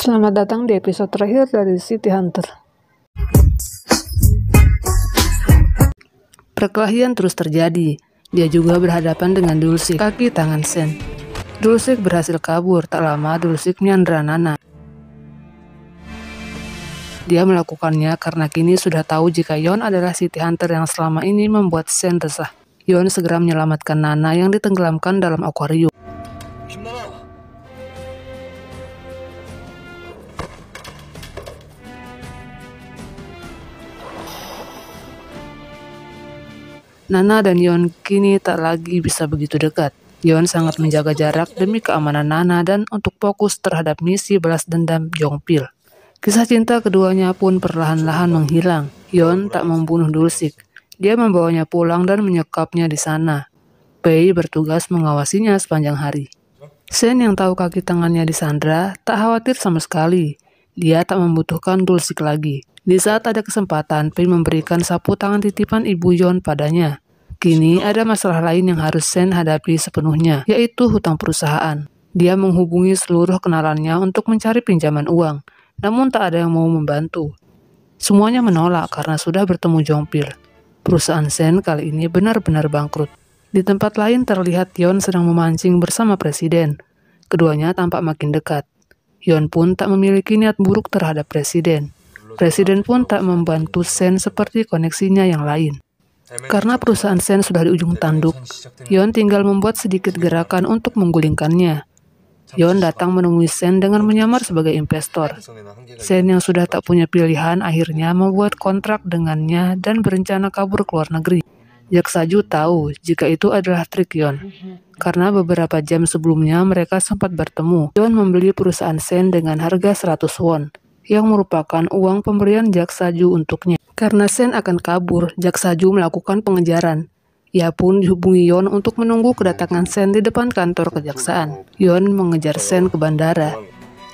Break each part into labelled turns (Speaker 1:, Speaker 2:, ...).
Speaker 1: Selamat datang di episode terakhir dari City Hunter. Perkelahian terus terjadi. Dia juga berhadapan dengan Dulcich, kaki tangan Sen. Dulcich berhasil kabur. Tak lama Dulcich menyandera Nana. Dia melakukannya karena kini sudah tahu jika Yon adalah City Hunter yang selama ini membuat Sen resah. Yon segera menyelamatkan Nana yang ditenggelamkan dalam akuarium. Nana dan Yon kini tak lagi bisa begitu dekat. Yon sangat menjaga jarak demi keamanan Nana dan untuk fokus terhadap misi balas dendam Jongpil. Kisah cinta keduanya pun perlahan-lahan menghilang. Yon tak membunuh Dulcich. Dia membawanya pulang dan menyekapnya di sana. Pei bertugas mengawasinya sepanjang hari. Sen yang tahu kaki tangannya disandra tak khawatir sama sekali. Dia tak membutuhkan Dulcich lagi. Di saat ada kesempatan, Pei memberikan sapu tangan titipan ibu Yon padanya. Kini ada masalah lain yang harus Sen hadapi sepenuhnya, yaitu hutang perusahaan. Dia menghubungi seluruh kenalannya untuk mencari pinjaman uang, namun tak ada yang mau membantu. Semuanya menolak karena sudah bertemu Jongpil. Perusahaan Sen kali ini benar-benar bangkrut. Di tempat lain terlihat Yon sedang memancing bersama presiden. Keduanya tampak makin dekat. Yon pun tak memiliki niat buruk terhadap presiden. Presiden pun tak membantu Sen seperti koneksinya yang lain. Karena perusahaan Sen sudah di ujung tanduk, Yon tinggal membuat sedikit gerakan untuk menggulingkannya. Yon datang menemui Sen dengan menyamar sebagai investor. Sen yang sudah tak punya pilihan akhirnya membuat kontrak dengannya dan berencana kabur ke luar negeri. Jaksaju tahu jika itu adalah trik Yon. Karena beberapa jam sebelumnya mereka sempat bertemu. Yon membeli perusahaan Sen dengan harga 100 won. Yang merupakan uang pemberian Jaksaju untuknya. Karena Sen akan kabur, Jaksaju melakukan pengejaran. Ia pun dihubungi Yon untuk menunggu kedatangan Sen di depan kantor kejaksaan. Yon mengejar Sen ke bandara.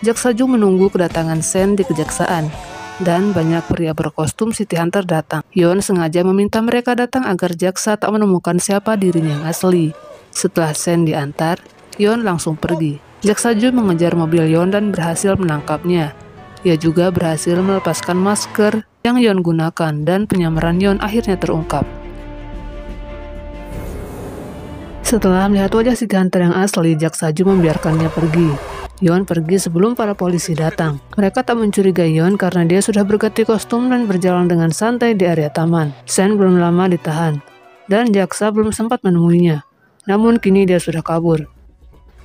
Speaker 1: Jaksaju menunggu kedatangan Sen di kejaksaan. Dan banyak pria berkostum City Hunter datang. Yon sengaja meminta mereka datang agar jaksa tak menemukan siapa dirinya yang asli. Setelah Sen diantar, Yon langsung pergi. Jaksaju mengejar mobil Yon dan berhasil menangkapnya. Ia juga berhasil melepaskan masker yang Yon gunakan dan penyamaran Yon akhirnya terungkap. Setelah melihat wajah City Hunter yang asli, Jaksaju membiarkannya pergi. Yon pergi sebelum para polisi datang. Mereka tak mencurigai Yon karena dia sudah berganti kostum dan berjalan dengan santai di area taman. Sen belum lama ditahan, dan jaksa belum sempat menemuinya. Namun kini dia sudah kabur.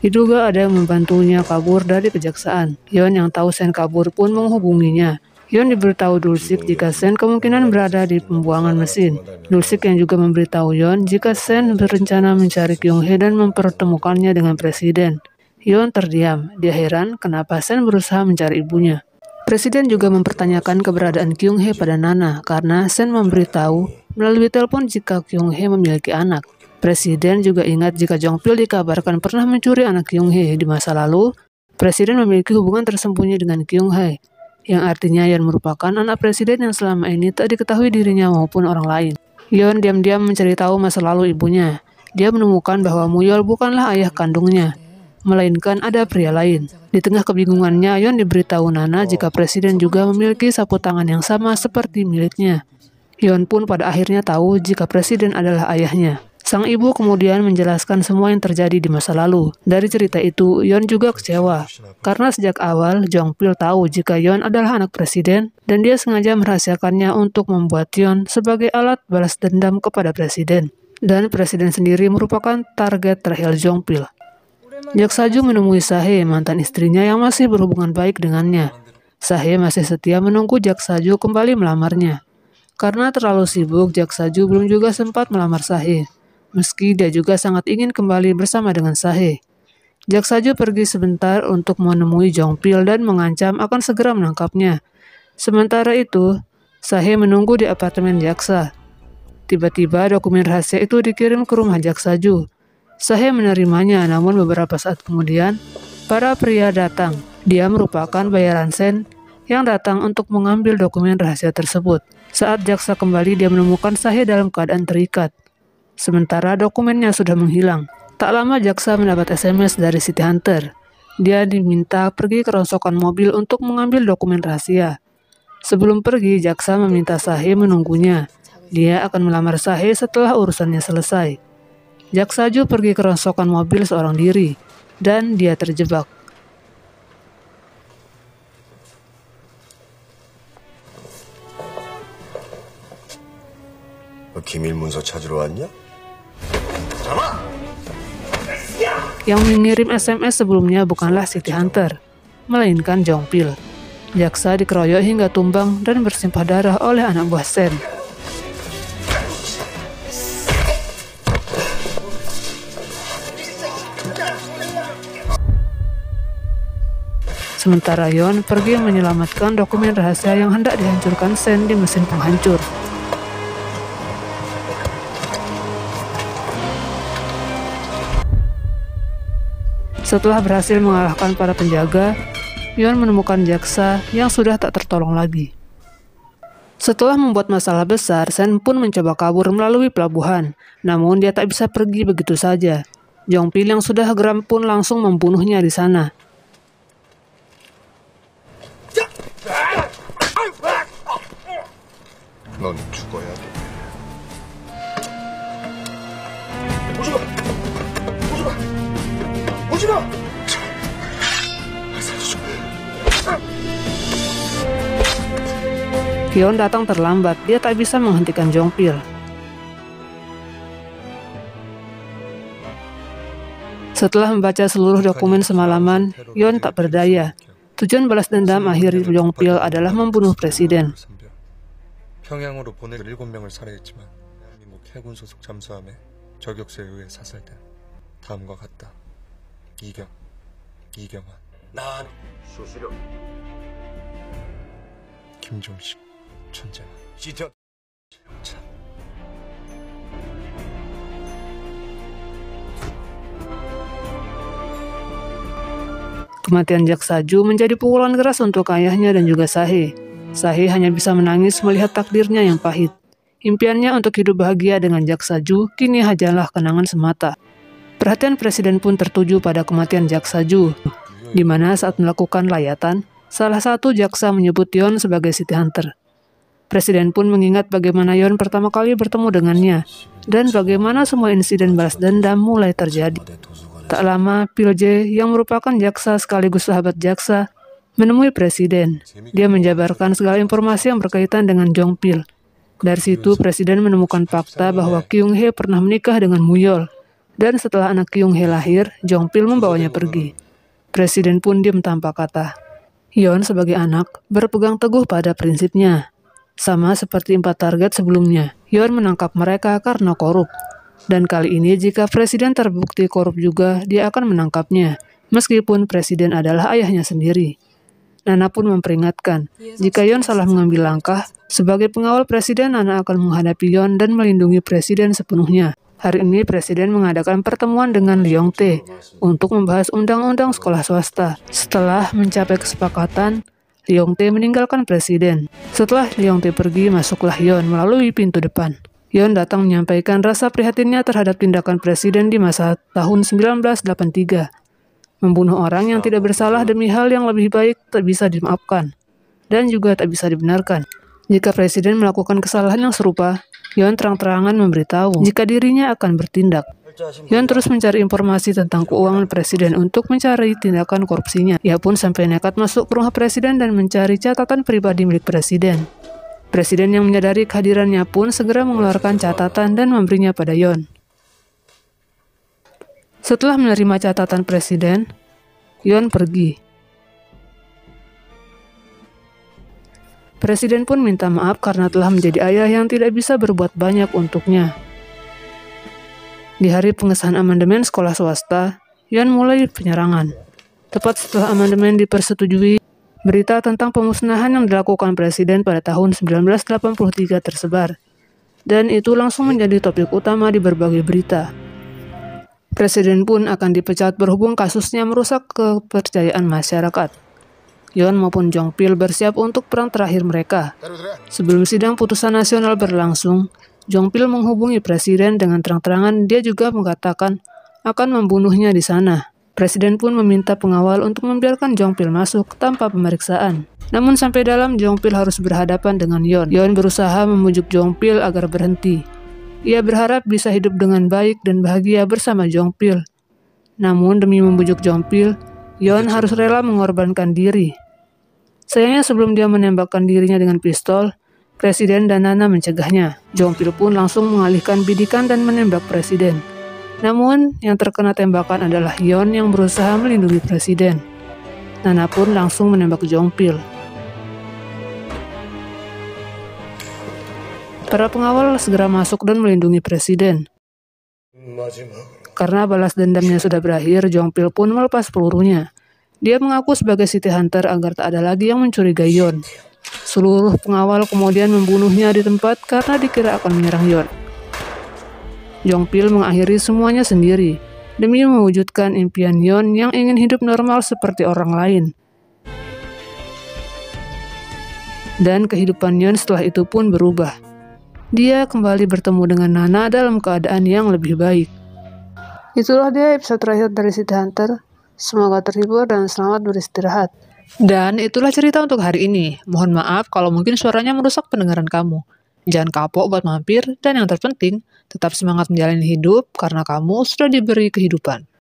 Speaker 1: Diduga ada yang membantunya kabur dari kejaksaan. Yon yang tahu Sen kabur pun menghubunginya. Yon diberitahu Dulcich jika Sen kemungkinan berada di pembuangan mesin. Dulcich yang juga memberitahu Yon jika Sen berencana mencari Kyung-hee dan mempertemukannya dengan presiden. Yon terdiam. Dia heran kenapa Sen berusaha mencari ibunya. Presiden juga mempertanyakan keberadaan Kyung-hee pada Nana karena Sen memberitahu melalui telepon jika Kyung-hee memiliki anak. Presiden juga ingat jika Jongpil dikabarkan pernah mencuri anak Kyung-hee di masa lalu. Presiden memiliki hubungan tersembunyi dengan Kyung-hee, yang artinya Yon merupakan anak presiden yang selama ini tak diketahui dirinya maupun orang lain. Yon diam-diam mencari tahu masa lalu ibunya. Dia menemukan bahwa Muyol bukanlah ayah kandungnya, melainkan ada pria lain. Di tengah kebingungannya, Yon diberitahu Nana jika presiden juga memiliki sapu tangan yang sama seperti miliknya. Yon pun pada akhirnya tahu jika presiden adalah ayahnya. Sang ibu kemudian menjelaskan semua yang terjadi di masa lalu. Dari cerita itu, Yon juga kecewa. Karena sejak awal, Jongpil tahu jika Yon adalah anak presiden, dan dia sengaja merahasiakannya untuk membuat Yon sebagai alat balas dendam kepada presiden. Dan presiden sendiri merupakan target terakhir Jongpil. Jaksaju menemui Sahe, mantan istrinya yang masih berhubungan baik dengannya. Sahe masih setia menunggu Jaksaju kembali melamarnya. Karena terlalu sibuk, Jaksaju belum juga sempat melamar Sahe. Meski dia juga sangat ingin kembali bersama dengan Sahe. Jaksaju pergi sebentar untuk menemui Jongpil dan mengancam akan segera menangkapnya. Sementara itu, Sahe menunggu di apartemen jaksa. Tiba-tiba dokumen rahasia itu dikirim ke rumah Jaksaju. Sahe menerimanya, namun beberapa saat kemudian, para pria datang. Dia merupakan bayaran Sen yang datang untuk mengambil dokumen rahasia tersebut. Saat jaksa kembali, dia menemukan Sahe dalam keadaan terikat. Sementara dokumennya sudah menghilang. Tak lama jaksa mendapat SMS dari City Hunter. Dia diminta pergi ke rongsokan mobil untuk mengambil dokumen rahasia. Sebelum pergi, jaksa meminta Sahe menunggunya. Dia akan melamar Sahe setelah urusannya selesai. Jaksa Ju pergi ke rongsokan mobil seorang diri, dan dia terjebak.
Speaker 2: 기밀 문서 찾으러 왔냐?
Speaker 1: Yang mengirim SMS sebelumnya bukanlah City Hunter, melainkan Jong Pil. Jaksa dikeroyok hingga tumbang dan bersimpah darah oleh anak buah Sen. Sementara Yeon pergi menyelamatkan dokumen rahasia yang hendak dihancurkan Sen di mesin penghancur. Setelah berhasil mengalahkan para penjaga, Yeon menemukan jaksa yang sudah tak tertolong lagi. Setelah membuat masalah besar, Sen pun mencoba kabur melalui pelabuhan, namun dia tak bisa pergi begitu saja. Jong Pil yang sudah geram pun langsung membunuhnya di sana.
Speaker 2: 넌 죽어야 돼. 오지마!
Speaker 1: Yeon datang terlambat, dia tak bisa menghentikan Jong Pil. Setelah membaca seluruh dokumen semalaman, Yeon tak berdaya. Tujuan balas dendam akhir Jong Pil adalah membunuh presiden.
Speaker 2: 평양으로 보내 7명을 살해했지만 대한민국 해군 소속 잠수함에 저격수에 의해 사살된 다음과 같다. 이경, 이경환, 난 수수령, 김종식, 천재만, 시청, 영찬.
Speaker 1: Kematian jaksa Ju menjadi pukulan keras untuk ayahnya dan juga Sahe. Sahe hanya bisa menangis melihat takdirnya yang pahit. Impiannya untuk hidup bahagia dengan jaksa Ju kini hanyalah kenangan semata. Perhatian presiden pun tertuju pada kematian jaksa Ju, di mana saat melakukan layatan, salah satu jaksa menyebut Yeon sebagai City Hunter. Presiden pun mengingat bagaimana Yeon pertama kali bertemu dengannya, dan bagaimana semua insiden balas dendam mulai terjadi. Tak lama, Pil Jae yang merupakan jaksa sekaligus sahabat jaksa, menemui presiden. Dia menjabarkan segala informasi yang berkaitan dengan Jong Pil. Dari situ, presiden menemukan fakta bahwa Kyung Hee pernah menikah dengan Muyol. Dan setelah anak Kyung Hee lahir, Jong Pil membawanya pergi. Presiden pun diam tanpa kata. Yeon sebagai anak berpegang teguh pada prinsipnya. Sama seperti 4 target sebelumnya, Yeon menangkap mereka karena korup. Dan kali ini jika presiden terbukti korup juga, dia akan menangkapnya. Meskipun presiden adalah ayahnya sendiri. Nana pun memperingatkan, jika Yeon salah mengambil langkah, sebagai pengawal presiden, Nana akan menghadapi Yeon dan melindungi presiden sepenuhnya. Hari ini presiden mengadakan pertemuan dengan Leong Tae untuk membahas undang-undang sekolah swasta. Setelah mencapai kesepakatan, Leong Tae meninggalkan presiden. Setelah Leong Tae pergi, masuklah Yeon melalui pintu depan. Yeon datang menyampaikan rasa prihatinnya terhadap tindakan presiden di masa tahun 1983. Membunuh orang yang tidak bersalah demi hal yang lebih baik tak bisa dimaafkan, dan juga tak bisa dibenarkan. Jika presiden melakukan kesalahan yang serupa, Yeon terang-terangan memberitahu jika dirinya akan bertindak. Yeon terus mencari informasi tentang keuangan presiden untuk mencari tindakan korupsinya. Ia pun sampai nekat masuk ke rumah presiden dan mencari catatan pribadi milik presiden. Presiden yang menyadari kehadirannya pun segera mengeluarkan catatan dan memberinya pada Yeon. Setelah menerima catatan presiden, Yeon pergi. Presiden pun minta maaf karena telah menjadi ayah yang tidak bisa berbuat banyak untuknya. Di hari pengesahan amandemen sekolah swasta, Yeon mulai penyerangan. Tepat setelah amandemen dipersetujui, berita tentang pemusnahan yang dilakukan presiden pada tahun 1983 tersebar. Dan itu langsung menjadi topik utama di berbagai berita. Presiden pun akan dipecat berhubung kasusnya merusak kepercayaan masyarakat. Yeon maupun Jong Pil bersiap untuk perang terakhir mereka. Sebelum sidang putusan nasional berlangsung, Jong Pil menghubungi presiden dengan terang-terangan. Dia juga mengatakan akan membunuhnya di sana. Presiden pun meminta pengawal untuk membiarkan Jongpil masuk tanpa pemeriksaan. Namun sampai dalam, Jongpil harus berhadapan dengan Yeon. Yeon berusaha memujuk Jongpil agar berhenti. Ia berharap bisa hidup dengan baik dan bahagia bersama Jongpil. Namun demi membujuk Jongpil, Yeon harus rela mengorbankan diri. Sayangnya sebelum dia menembakkan dirinya dengan pistol, Presiden dan Nana mencegahnya. Jongpil pun langsung mengalihkan bidikan dan menembak Presiden. Namun, yang terkena tembakan adalah Yeon yang berusaha melindungi Presiden. Nana pun langsung menembak Jongpil. Para pengawal segera masuk dan melindungi Presiden. Karena balas dendamnya sudah berakhir, Jongpil pun melepas pelurunya. Dia mengaku sebagai city hunter agar tak ada lagi yang mencurigai Yeon. Seluruh pengawal kemudian membunuhnya di tempat karena dikira akan menyerang Yeon. Jongpil mengakhiri semuanya sendiri, demi mewujudkan impian Yeon yang ingin hidup normal seperti orang lain. Dan kehidupan Yeon setelah itu pun berubah. Dia kembali bertemu dengan Nana dalam keadaan yang lebih baik. Itulah dia episode terakhir dari City Hunter. Semoga terhibur dan selamat beristirahat. Dan itulah cerita untuk hari ini. Mohon maaf kalau mungkin suaranya merusak pendengaran kamu. Jangan kapok buat mampir, dan yang terpenting, tetap semangat menjalani hidup karena kamu sudah diberi kehidupan.